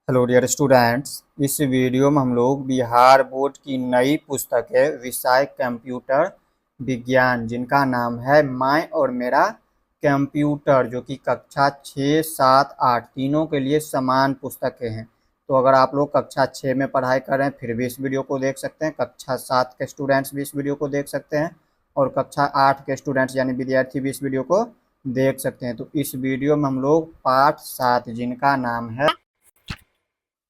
Hello dear students. इस video में हम लोग बिहार बोर्ड की नई पुस्तक है विषय कंप्यूटर विज्ञान जिनका नाम है मैं और मेरा कंप्यूटर, जो कि कक्षा 6, 7, 8 तीनों के लिए समान पुस्तकें हैं। तो अगर आप लोग कक्षा 6 में पढ़ाई कर रहे हैं फिर भी इस वीडियो को देख सकते हैं, कक्षा 7 के स्टूडेंट्स भी इस वीडियो को देख सकते हैं और कक्षा 8 के स्टूडेंट्स यानी विद्यार्थी भी इस वीडियो को देख सकते हैं। तो इस वीडियो में हम लोग पाठ 7 जिनका नाम है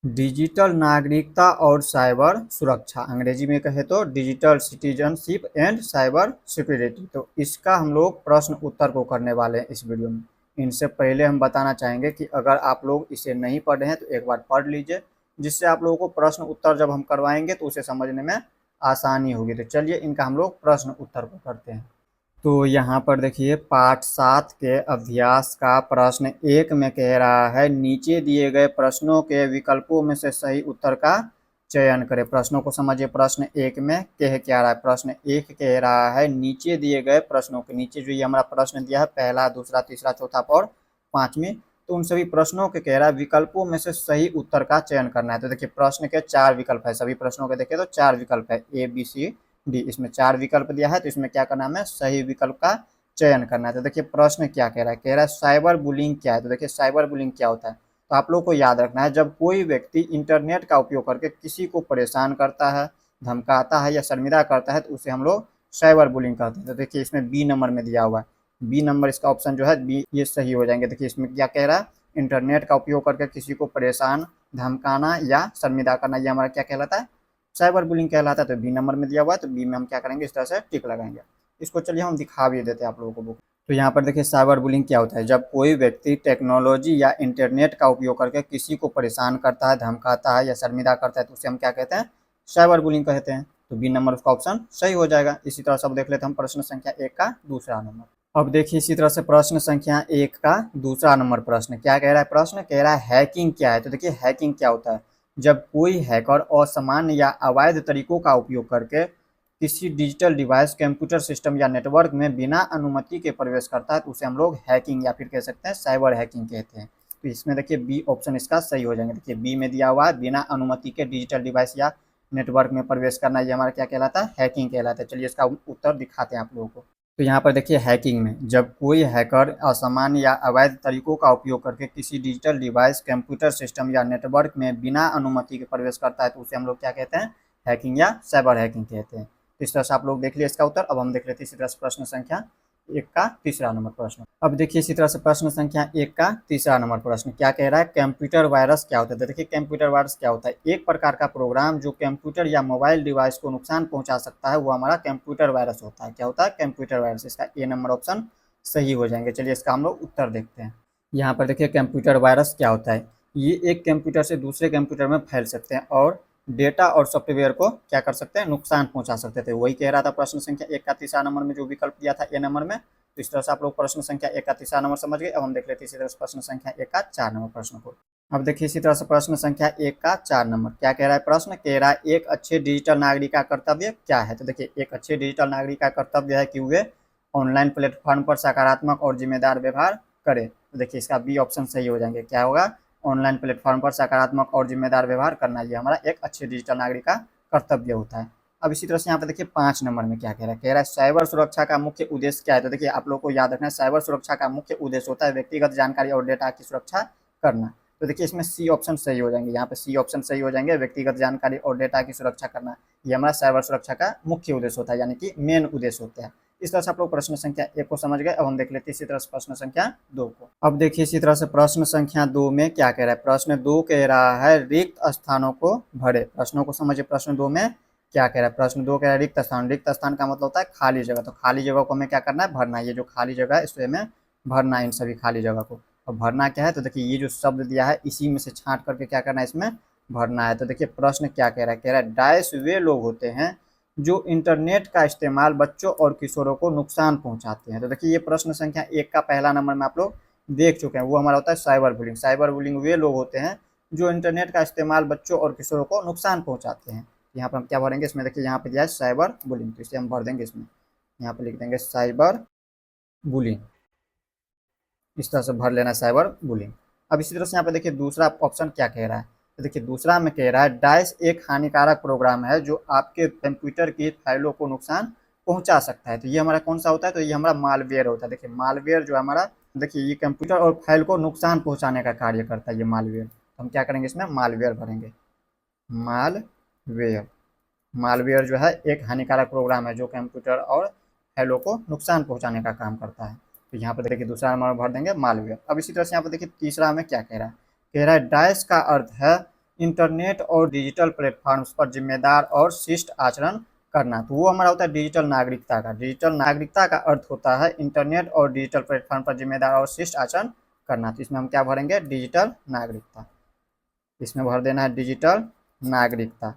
डिजिटल नागरिकता और साइबर सुरक्षा, अंग्रेजी में कहे तो digital citizenship and cyber security, तो इसका हम लोग प्रश्न उत्तर को करने वाले हैं इस वीडियो में। इनसे पहले हम बताना चाहेंगे कि अगर आप लोग इसे नहीं पढ़े हैं तो एक बार पढ़ लीजिए, जिससे आप लोगों को प्रश्न उत्तर जब हम करवाएंगे तो उसे समझने में आसानी होगी। तो चलिए इनका हम लोग प्रश्न उत्तर को करते हैं। तो यहाँ पर देखिए पाठ 7 के अभ्यास का प्रश्न 1 में कह रहा है नीचे दिए गए प्रश्नों के विकल्पों में से सही उत्तर का चयन करें। प्रश्नों को समझिए। प्रश्न 1 में कह क्या रहा है? प्रश्न 1 कह रहा है नीचे दिए गए प्रश्नों के नीचे जो ये हमारा प्रश्न दिया है पहला, दूसरा, तीसरा, चौथा और पांचवीं, तो उन सभी प्रश्नों के कह रहा है विकल्पों में से सही उत्तर का चयन करना है। तो देखिए प्रश्न के 4 विकल्प है, सभी प्रश्नों के देखिए तो 4 विकल्प है ए बी सी डी, इसमें 4 विकल्प दिया है। तो इसमें क्या करना है? हमें सही विकल्प का चयन करना है। तो देखिए प्रश्न क्या कह रहा है? कह रहा है साइबर बुलिंग क्या है। तो देखिए साइबर बुलिंग क्या होता है, तो आप लोग को याद रखना है जब कोई व्यक्ति इंटरनेट का उपयोग करके किसी को परेशान करता है, धमकाता है या शर्मिंदा करता है तो उसे हम लोग साइबर बुलिंग कहते हैं। तो देखिए इसमें बी नंबर में दिया हुआ है, बी नंबर इसका ऑप्शन जो है बी, ये सही हो जाएंगे। देखिए इसमें क्या कह रहा है? इंटरनेट का उपयोग करके किसी को परेशान, धमकाना या शर्मिंदा करना, ये हमारा क्या कहलाता है? साइबर बुलिंग कहलाता है। तो बी नंबर में दिया हुआ है तो बी में हम क्या करेंगे? इस तरह से टिक लगाएंगे। इसको चलिए हम दिखा भी देते हैं आप लोगों को बुक। तो यहाँ पर देखिए साइबर बुलिंग क्या होता है? जब कोई व्यक्ति टेक्नोलॉजी या इंटरनेट का उपयोग करके किसी को परेशान करता है, धमकाता है या शर्मिंदा करता है तो उसे हम क्या कहते हैं? साइबर बुलिंग कहते हैं। तो बी नंबर उसका ऑप्शन सही हो जाएगा। इसी तरह से अब देख लेते हैं हम प्रश्न संख्या 1 का दूसरा नंबर। अब देखिए इसी तरह से प्रश्न संख्या 1 का दूसरा नंबर प्रश्न क्या कह रहा है? प्रश्न कह रहा है हैकिंग क्या है। तो देखिए हैकिंग क्या होता है? जब कोई हैकर असामान्य या अवैध तरीकों का उपयोग करके किसी डिजिटल डिवाइस, कंप्यूटर सिस्टम या नेटवर्क में बिना अनुमति के प्रवेश करता है तो उसे हम लोग हैकिंग या फिर कह सकते हैं साइबर हैकिंग कहते हैं। तो इसमें देखिए बी ऑप्शन इसका सही हो जाएंगे। देखिए बी में दिया हुआ है बिना अनुमति के डिजिटल डिवाइस या नेटवर्क में प्रवेश करना, ये हमारा क्या कहलाता है? हैकिंग कहलाता है। चलिए इसका उत्तर दिखाते हैं आप लोगों को। तो यहाँ पर देखिए हैकिंग में जब कोई हैकर असामान्य या अवैध तरीकों का उपयोग करके किसी डिजिटल डिवाइस, कंप्यूटर सिस्टम या नेटवर्क में बिना अनुमति के प्रवेश करता है तो उसे हम लोग क्या कहते हैं? हैकिंग या साइबर हैकिंग कहते हैं। तो इस तरह से आप लोग देख लिए इसका उत्तर। अब हम देख लेते हैं इसी तरह से प्रश्न संख्या 1 का तीसरा नंबर प्रश्न। अब देखिए इसी तरह से प्रश्न संख्या 1 का तीसरा नंबर प्रश्न क्या कह रहा है? कंप्यूटर वायरस क्या होता है? तो देखिए कंप्यूटर वायरस क्या होता है? एक प्रकार का प्रोग्राम जो कंप्यूटर या मोबाइल डिवाइस को नुकसान पहुंचा सकता है वो हमारा कंप्यूटर वायरस होता है। क्या होता है? Computer virus. इसका ए नंबर ऑप्शन सही हो जाएंगे। चलिए इसका हम लोग उत्तर देखते हैं। यहाँ पर देखिए कंप्यूटर वायरस क्या होता है? ये एक कंप्यूटर से दूसरे कंप्यूटर में फैल सकते हैं और डेटा और सॉफ्टवेयर को क्या कर सकते हैं? नुकसान पहुंचा सकते थे। वही कह रहा था प्रश्न संख्या 1 का तीसरा नंबर में जो विकल्प दिया था ए नंबर में। तो इस तरह से आप लोग प्रश्न संख्या 1 का तीसरा नंबर समझ गए। अब हम देख लेते हैं इसी तरह से प्रश्न संख्या 1 का 4 नंबर प्रश्न को। अब देखिए इसी तरह से प्रश्न संख्या 1 का 4 नंबर क्या कह रहा है? प्रश्न कह रहा है एक अच्छे डिजिटल नागरिक का कर्तव्य क्या है? तो देखिए एक अच्छे डिजिटल नागरिक का कर्तव्य है कि वे ऑनलाइन प्लेटफॉर्म पर सकारात्मक और जिम्मेदार व्यवहार करें। तो देखिए इसका बी ऑप्शन सही हो जाएंगे। क्या होगा? ऑनलाइन प्लेटफॉर्म पर सकारात्मक और जिम्मेदार व्यवहार करना, ये हमारा एक अच्छे डिजिटल नागरिक का कर्तव्य होता है। अब इसी तरह से यहाँ पे देखिए 5 नंबर में क्या कह रहा है? कह रहा है साइबर सुरक्षा का मुख्य उद्देश्य क्या है? तो देखिए आप लोग को याद रखना है साइबर सुरक्षा का मुख्य उद्देश्य होता है व्यक्तिगत जानकारी और डेटा की सुरक्षा करना। तो देखिए इसमें सी ऑप्शन सही हो जाएंगे। यहाँ पे सी ऑप्शन सही हो जाएंगे, व्यक्तिगत जानकारी और डेटा की सुरक्षा करना, ये हमारा साइबर सुरक्षा का मुख्य उद्देश्य होता है, यानी कि मेन उद्देश्य होता है। इस तरह से आप लोग प्रश्न संख्या 1 को समझ गए। अब हम देख लेते हैं इसी तरह से प्रश्न संख्या 2 को। अब देखिए इसी तरह से प्रश्न संख्या 2 में क्या कह रहा है? प्रश्न 2 कह रहा है रिक्त स्थानों को भरे। प्रश्नों को समझिए। प्रश्न 2 में क्या कह रहा है? प्रश्न 2 कह रहा है रिक्त स्थान। रिक्त स्थान का मतलब होता है खाली जगह। तो खाली जगह को हमें क्या करना है? भरना है। ये जो खाली जगह है इसमें हमें भरना है, इन सभी खाली जगह को। और भरना क्या है? तो देखिए ये जो शब्द दिया है इसी में से छांट करके क्या करना है? इसमें भरना है। तो देखिए प्रश्न क्या कह रहा है? कह रहा है डैश वे लोग होते हैं जो इंटरनेट का इस्तेमाल बच्चों और किशोरों को नुकसान पहुंचाते हैं। तो देखिए ये प्रश्न संख्या 1 का पहला नंबर में आप लोग देख चुके हैं, वो हमारा होता है साइबर बुलिंग। साइबर बुलिंग वे लोग होते हैं जो इंटरनेट का इस्तेमाल बच्चों और किशोरों को नुकसान पहुंचाते हैं। यहाँ पर हम क्या भरेंगे? इसमें देखिए यहाँ पे दिया है साइबर बुलिंग, तो इसे हम भर देंगे इसमें। यहाँ पे लिख देंगे साइबर बुलिंग। इस तरह से भर लेना साइबर बुलिंग। अब इसी तरह से यहाँ पे देखिए दूसरा ऑप्शन क्या कह रहा है? तो देखिए दूसरा में कह रहा है डाइस एक हानिकारक प्रोग्राम है जो आपके कंप्यूटर की फाइलों को नुकसान पहुंचा सकता है। तो ये हमारा कौन सा होता है, तो ये हमारा मालवेयर होता है। देखिए मालवेयर जो है हमारा, देखिए ये कंप्यूटर और फाइल को नुकसान पहुंचाने का कार्य करता है ये मालवेयर। तो हम क्या करेंगे, इसमें मालवेयर भरेंगे। मालवेयर, मालवेयर जो है एक हानिकारक प्रोग्राम है जो कंप्यूटर और फाइलों को नुकसान पहुंचाने का काम करता है। तो यहाँ पर देखिए दूसरा नंबर भर देंगे मालवेयर। अब इसी तरह से यहाँ पर देखिए तीसरा हमें क्या कह रहा है, कह रहा है डाइस का अर्थ है इंटरनेट और डिजिटल प्लेटफॉर्म्स पर जिम्मेदार और शिष्ट आचरण करना। तो वो हमारा होता है डिजिटल नागरिकता का। डिजिटल नागरिकता का अर्थ होता है इंटरनेट और डिजिटल प्लेटफॉर्म पर जिम्मेदार और शिष्ट आचरण करना। तो इसमें हम क्या भरेंगे, डिजिटल नागरिकता। इसमें भर देना है डिजिटल नागरिकता,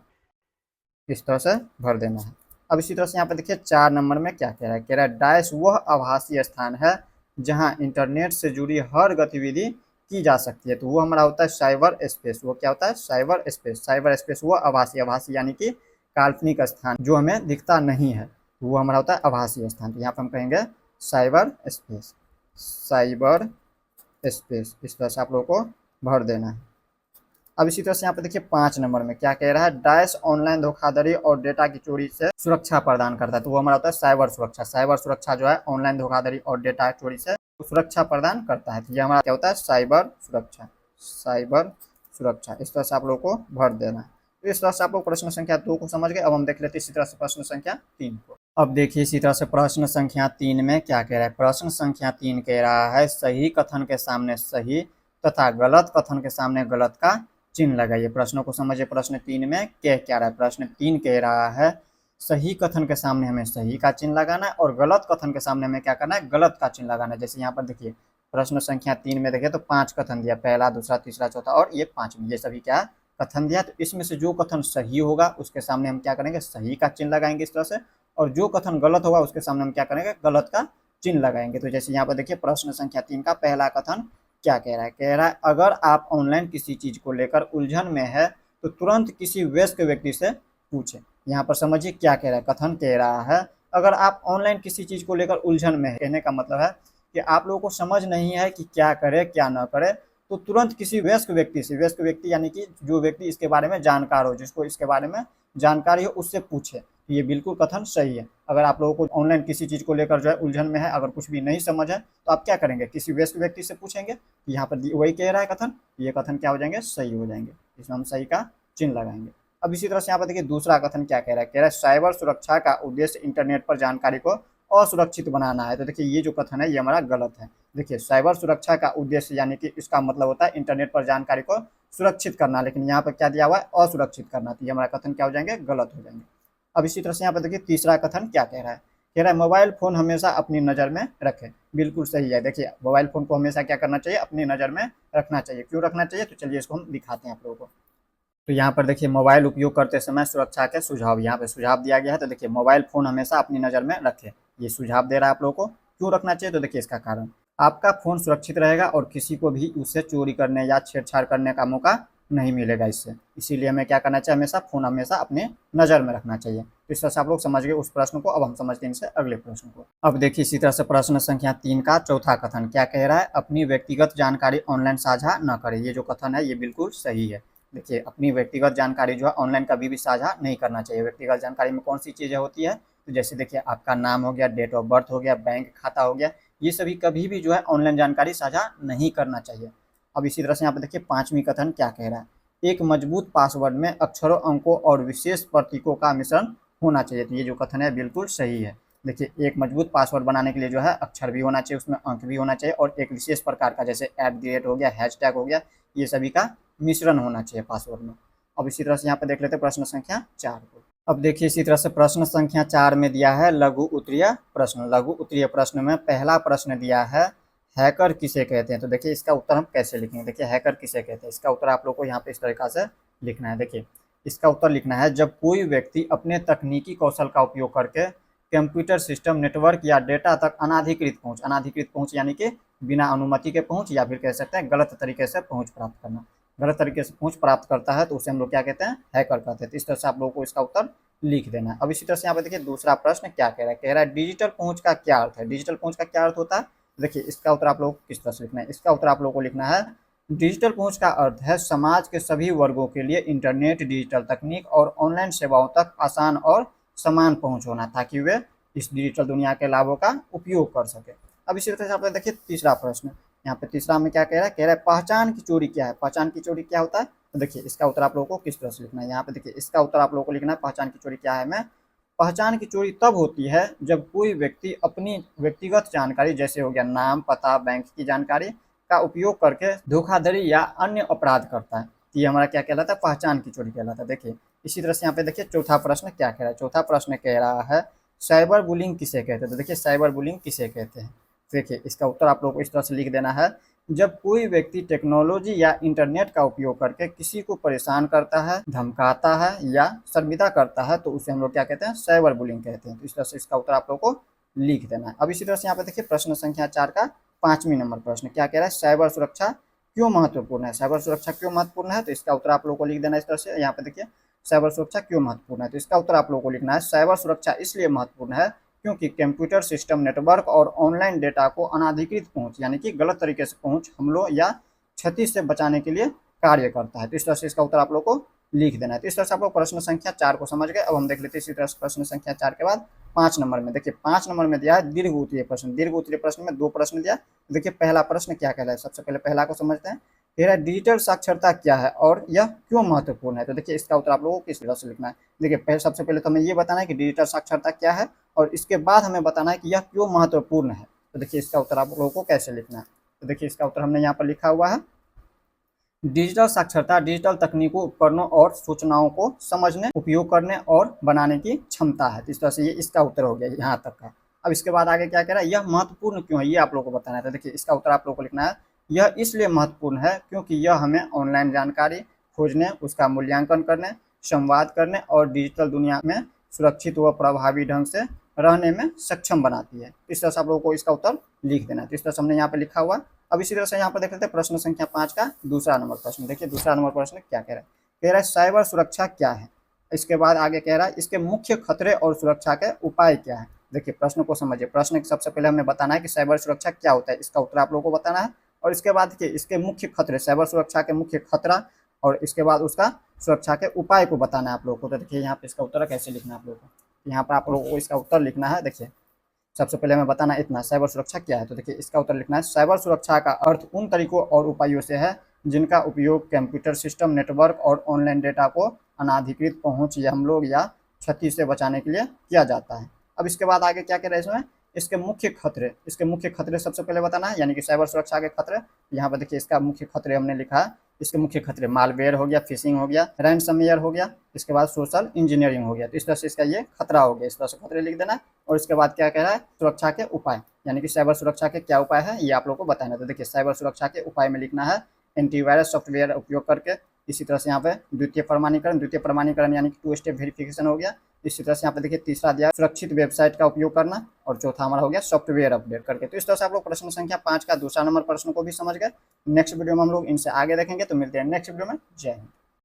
इस तरह से भर देना है। अब इसी तरह से यहाँ पे देखिए 4 नंबर में क्या कह रहा है, कह रहा है डाइस वह आभासी स्थान है जहाँ इंटरनेट से जुड़ी हर गतिविधि की जा सकती है। तो वो हमारा होता है साइबर स्पेस। वो क्या होता है, साइबर स्पेस। साइबर स्पेस वो आभासी, आभासी यानी कि काल्पनिक स्थान जो हमें दिखता नहीं है, वो हमारा होता है आभासी स्थान। तो यहाँ पर हम कहेंगे साइबर स्पेस, साइबर स्पेस। इस तरह से आप लोगों को भर देना है। अब इसी तरह से यहाँ पे देखिए 5 नंबर में क्या कह रहा है, डाइस ऑनलाइन धोखाधड़ी और डेटा की चोरी से सुरक्षा प्रदान करता है। तो वो हमारा होता है साइबर सुरक्षा। साइबर सुरक्षा जो है ऑनलाइन धोखाधड़ी और डेटा चोरी से सुरक्षा प्रदान करता है। तो ये हमारा क्या होता है, साइबर सुरक्षा, साइबर सुरक्षा। इस तरह से आप लोगों को भर देना है। तो इस तरह से आप लोग प्रश्न संख्या 2 को समझ गए। अब हम देख लेते हैं इसी तरह से प्रश्न संख्या 3 को। अब देखिए इसी तरह से प्रश्न संख्या 3 में क्या कह रहा है। प्रश्न संख्या 3 कह रहा है सही कथन के सामने सही तथा गलत कथन के सामने गलत का चिन्ह लगाइए। प्रश्नों को समझिए। प्रश्न 3 में कह क्या रहा है, प्रश्न 3 कह रहा है सही कथन के सामने हमें सही का चिन्ह लगाना है और गलत कथन के सामने हमें क्या करना है, गलत का चिन्ह लगाना है। जैसे यहाँ पर देखिए प्रश्न संख्या 3 में देखिए तो 5 कथन दिया, पहला दूसरा तीसरा चौथा और ये 5वीं, ये सभी क्या कथन दिया। तो इसमें से जो कथन सही होगा उसके सामने हम क्या करेंगे, सही का चिन्ह लगाएंगे इस तरह से, और जो कथन गलत होगा उसके सामने हम क्या करेंगे, गलत का चिन्ह लगाएंगे। तो जैसे यहाँ पर देखिए प्रश्न संख्या 3 का पहला कथन क्या कह रहा है, कह रहा है अगर आप ऑनलाइन किसी चीज को लेकर उलझन में है तो तुरंत किसी वयस्क व्यक्ति से पूछें। यहाँ पर समझिए क्या कह रहा है, कथन कह रहा है अगर आप ऑनलाइन किसी चीज को लेकर उलझन में है, कहने का मतलब है कि आप लोगों को समझ नहीं है कि क्या करे क्या ना करे, तो तुरंत किसी वयस्क व्यक्ति से, वयस्क व्यक्ति यानी कि जो व्यक्ति इसके बारे में जानकार हो, जिसको इसके बारे में जानकारी हो, उससे पूछे। ये बिल्कुल कथन सही है। अगर आप लोगों को ऑनलाइन किसी चीज को लेकर जो है उलझन में है, अगर कुछ भी नहीं समझ है तो आप क्या करेंगे, किसी वयस्क व्यक्ति से पूछेंगे। यहाँ पर वही कह रहा है कथन, ये कथन क्या हो जाएंगे, सही हो जाएंगे। इसमें हम सही का चिन्ह लगाएंगे। अब इसी तरह से यहाँ पर देखिए दूसरा कथन क्या कह रहा है, कह रहा है साइबर सुरक्षा का उद्देश्य इंटरनेट पर जानकारी को असुरक्षित बनाना है। तो देखिए ये जो कथन है ये हमारा गलत है। देखिए साइबर सुरक्षा का उद्देश्य यानी कि इसका मतलब होता है इंटरनेट पर जानकारी को सुरक्षित करना, लेकिन यहाँ पर क्या दिया हुआ है, असुरक्षित करना। तो ये हमारा कथन क्या हो जाएंगे, गलत हो जाएंगे। अब इसी तरह से यहाँ पर देखिए तीसरा कथन क्या कह रहा है, कह रहा है मोबाइल फोन हमेशा अपनी नज़र में रखें। बिल्कुल सही है। देखिए मोबाइल फोन को हमेशा क्या करना चाहिए, अपनी नज़र में रखना चाहिए। क्यों रखना चाहिए, तो चलिए इसको हम दिखाते हैं आप लोगों को। तो यहाँ पर देखिए मोबाइल उपयोग करते समय सुरक्षा के सुझाव, यहाँ पे सुझाव दिया गया है। तो देखिए मोबाइल फोन हमेशा अपनी नज़र में रखें, ये सुझाव दे रहा है आप लोगों को। क्यों रखना चाहिए, तो देखिए इसका कारण, आपका फोन सुरक्षित रहेगा और किसी को भी उससे चोरी करने या छेड़छाड़ करने का मौका नहीं मिलेगा इससे। इसीलिए हमें क्या करना चाहिए, हमेशा फोन हमेशा अपने नज़र में रखना चाहिए। तो इस तरह से आप लोग समझ गए उस प्रश्न को। अब हम समझते हैं इनसे अगले प्रश्न को। अब देखिए इसी तरह से प्रश्न संख्या 3 का चौथा कथन क्या कह रहा है, अपनी व्यक्तिगत जानकारी ऑनलाइन साझा न करें। ये जो कथन है ये बिल्कुल सही है। देखिए अपनी व्यक्तिगत जानकारी जो है ऑनलाइन कभी भी साझा नहीं करना चाहिए। व्यक्तिगत जानकारी में कौन सी चीज़ें होती है, तो जैसे देखिए आपका नाम हो गया, डेट ऑफ बर्थ हो गया, बैंक खाता हो गया, ये सभी कभी भी जो है ऑनलाइन जानकारी साझा नहीं करना चाहिए। अब इसी तरह से यहाँ पर देखिए 5वीं कथन क्या कह रहा है, एक मजबूत पासवर्ड में अक्षरों, अंकों और विशेष प्रतीकों का मिश्रण होना चाहिए। तो ये जो कथन है बिल्कुल सही है। देखिए एक मजबूत पासवर्ड बनाने के लिए जो है अक्षर भी होना चाहिए, उसमें अंक भी होना चाहिए और एक विशेष प्रकार का जैसे @ हो गया, हैशटैग हो गया, ये सभी का मिश्रण होना चाहिए पासवर्ड में। अब इसी तरह से यहाँ पे देख लेते हैं प्रश्न संख्या 4 को। अब देखिए इसी तरह से प्रश्न संख्या 4 में दिया है लघु उत्तरीय प्रश्न। लघु उत्तरीय प्रश्न में पहला प्रश्न दिया है हैकर किसे कहते हैं। तो देखिए इसका उत्तर हम कैसे लिखेंगे, देखिए हैकर किसे कहते हैं, इसका उत्तर आप लोग को यहाँ पे इस तरीका से लिखना है। देखिए इसका उत्तर लिखना है, जब कोई व्यक्ति अपने तकनीकी कौशल का उपयोग करके कंप्यूटर सिस्टम, नेटवर्क या डेटा तक अनाधिकृत पहुँच, अनाधिकृत पहुँच यानी कि बिना अनुमति के पहुँच, या फिर कह सकते हैं गलत तरीके से पहुँच प्राप्त करना, गलत तरीके से पहुँच प्राप्त करता है तो उसे हम लोग क्या कहते हैं, हैकर कहते हैं। तो इस तरह से आप लोगों को इसका उत्तर लिख देना है। अब इसी तरह से यहाँ पर देखिए दूसरा प्रश्न क्या कह रहा है, कह रहा है डिजिटल पहुँच का क्या अर्थ है। डिजिटल पहुँच का क्या अर्थ होता है, देखिए इसका उत्तर आप लोग किस तरह से लिखना है, इसका उत्तर आप लोगों को लिखना है डिजिटल पहुंच का अर्थ है समाज के सभी वर्गों के लिए इंटरनेट, डिजिटल तकनीक और ऑनलाइन सेवाओं तक आसान और समान पहुंच होना, ताकि वे इस डिजिटल दुनिया के लाभों का उपयोग कर सके। अब इसी तरह से आप देखिए तीसरा प्रश्न, यहाँ पे तीसरा में क्या कह रहा है पहचान की चोरी क्या है। पहचान की चोरी क्या होता है, तो देखिए इसका उत्तर आप लोगों को किस तरह से लिखना है। यहाँ पे देखिए इसका उत्तर आप लोगों को लिखना है पहचान की चोरी क्या है में, पहचान की चोरी तब होती है जब कोई व्यक्ति अपनी व्यक्तिगत जानकारी, जैसे हो गया नाम, पता, बैंक की जानकारी का उपयोग करके धोखाधड़ी या अन्य अपराध करता है। तो ये हमारा क्या कहलाता है, पहचान की चोरी कहलाता है। देखिए इसी तरह से यहाँ पे देखिए चौथा प्रश्न क्या कह रहा है। चौथा प्रश्न कह रहा है साइबर बुलिंग किसे कहते हैं। तो देखिए साइबर बुलिंग किसे कहते हैं, देखिए इसका उत्तर आप लोगों को इस तरह से लिख देना है, जब कोई व्यक्ति टेक्नोलॉजी या इंटरनेट का उपयोग करके किसी को परेशान करता है, धमकाता है या शर्मिंदा करता है, तो उसे हम लोग क्या कहते हैं, साइबर बुलिंग कहते हैं। तो इस तरह से इसका उत्तर आप लोगों को लिख देना है। अब इसी तरह से यहाँ पे देखिए प्रश्न संख्या 4 का 5वां नंबर प्रश्न क्या कह रहा है, साइबर सुरक्षा क्यों महत्वपूर्ण है। साइबर सुरक्षा क्यों महत्वपूर्ण है, तो इसका उत्तर आप लोगों को लिख देना है इस तरह से। यहाँ पे देखिए साइबर सुरक्षा क्यों महत्वपूर्ण है, तो इसका उत्तर आप लोगों को लिखना है, साइबर सुरक्षा इसलिए महत्वपूर्ण है क्योंकि कंप्यूटर सिस्टम, नेटवर्क और ऑनलाइन डेटा को अनाधिकृत पहुंच यानी कि गलत तरीके से पहुंच, हमलों या क्षति से बचाने के लिए कार्य करता है। तो इस तरह से इसका उत्तर आप लोग को लिख देना है। तो इस तरह से आप लोग प्रश्न संख्या 4 को समझ गए। अब हम देख लेते हैं इसी तरह से प्रश्न संख्या 4 के बाद 5 नंबर में। देखिए 5 नंबर में दिया है दीर्घ उत्तरीय प्रश्न। दीर्घ उत्तरीय प्रश्न में 2 प्रश्न दिया। देखिए पहला प्रश्न क्या कहला है, सबसे पहले पहला को समझते हैं। कह रहा है डिजिटल साक्षरता क्या है और यह क्यों महत्वपूर्ण है। तो देखिए इसका उत्तर आप लोगों को किस तरह से लिखना है। देखिए सबसे पहले तो हमें ये बताना है कि डिजिटल साक्षरता क्या है और इसके बाद हमें बताना है कि यह क्यों महत्वपूर्ण है। तो देखिए इसका उत्तर आप लोगों को कैसे लिखना है। तो देखिए इसका उत्तर हमने यहाँ पर लिखा हुआ है, डिजिटल साक्षरता डिजिटल तकनीकों, उपकरणों और सूचनाओं को समझने, उपयोग करने और बनाने की क्षमता है। तो इस तरह से ये इसका उत्तर हो गया यहाँ तक का। अब इसके बाद आगे क्या कह रहा है, यह महत्वपूर्ण क्यों है, ये आप लोगों को बताना है। तो देखिए इसका उत्तर आप लोगों को लिखना है, यह इसलिए महत्वपूर्ण है क्योंकि यह हमें ऑनलाइन जानकारी खोजने, उसका मूल्यांकन करने, संवाद करने और डिजिटल दुनिया में सुरक्षित व प्रभावी ढंग से रहने में सक्षम बनाती है। इस तरह से आप लोगों को इसका उत्तर लिख देना है। तो इस तरह से हमने यहाँ पे लिखा हुआ। अब इसी तरह से यहाँ पर देख लेते हैं प्रश्न संख्या 5 का दूसरा नंबर प्रश्न। देखिए दूसरा नंबर प्रश्न क्या कह रहा है, कह रहा है साइबर सुरक्षा क्या है। इसके बाद आगे कह रहा है इसके मुख्य खतरे और सुरक्षा के उपाय क्या है। देखिए प्रश्न को समझिए। प्रश्न सबसे पहले हमें बताना है कि साइबर सुरक्षा क्या होता है, इसका उत्तर आप लोगों को बताना है। और इसके बाद देखिए इसके मुख्य खतरे, साइबर सुरक्षा के मुख्य खतरा और इसके बाद उसका सुरक्षा के उपाय को बताना है आप लोगों को। तो देखिए यहाँ पे इसका उत्तर कैसे लिखना है आप लोगों को, यहाँ पर आप लोगों को इसका उत्तर लिखना है। देखिए सबसे पहले हमें बताना इतना, साइबर सुरक्षा क्या है। तो देखिए इसका उत्तर लिखना है, साइबर सुरक्षा का अर्थ उन तरीकों और उपायों से है जिनका उपयोग कंप्यूटर सिस्टम, नेटवर्क और ऑनलाइन डेटा को अनाधिकृत पहुंच या हमलों या क्षति से बचाने के लिए किया जाता है। अब इसके बाद आगे क्या कह रहे हैं इसमें, इसके मुख्य खतरे, इसके मुख्य खतरे सबसे पहले बताना है, यानी कि साइबर सुरक्षा के खतरे। यहाँ पर देखिए इसका मुख्य खतरे हमने लिखा है, इसके मुख्य खतरे मालवेयर हो गया, फिशिंग हो गया, रैनसमवेयर हो गया, इसके बाद सोशल इंजीनियरिंग हो गया। तो इस तरह से इसका ये खतरा हो गया, इस तरह से खतरे लिख देना। और इसके बाद क्या कह रहा है, सुरक्षा के उपाय, यानी कि साइबर सुरक्षा के क्या उपाय है ये आप लोग को बताना है। तो देखिए साइबर सुरक्षा के उपाय में लिखना है एंटीवायरस सॉफ्टवेयर उपयोग करके, इसी तरह से यहाँ पे द्वितीय प्रमाणीकरण यानी कि 2 स्टेप वेरिफिकेशन हो गया। इसी तरह से यहाँ पे देखिए तीसरा दिया सुरक्षित वेबसाइट का उपयोग करना, और चौथा हमारा हो गया सॉफ्टवेयर अपडेट करके। तो इस तरह से आप लोग प्रश्न संख्या 5 का दूसरा नंबर प्रश्न को भी समझ गए। नेक्स्ट वीडियो में हम लोग इनसे आगे देखेंगे। तो मिलते हैं नेक्स्ट वीडियो में। जय हिंद।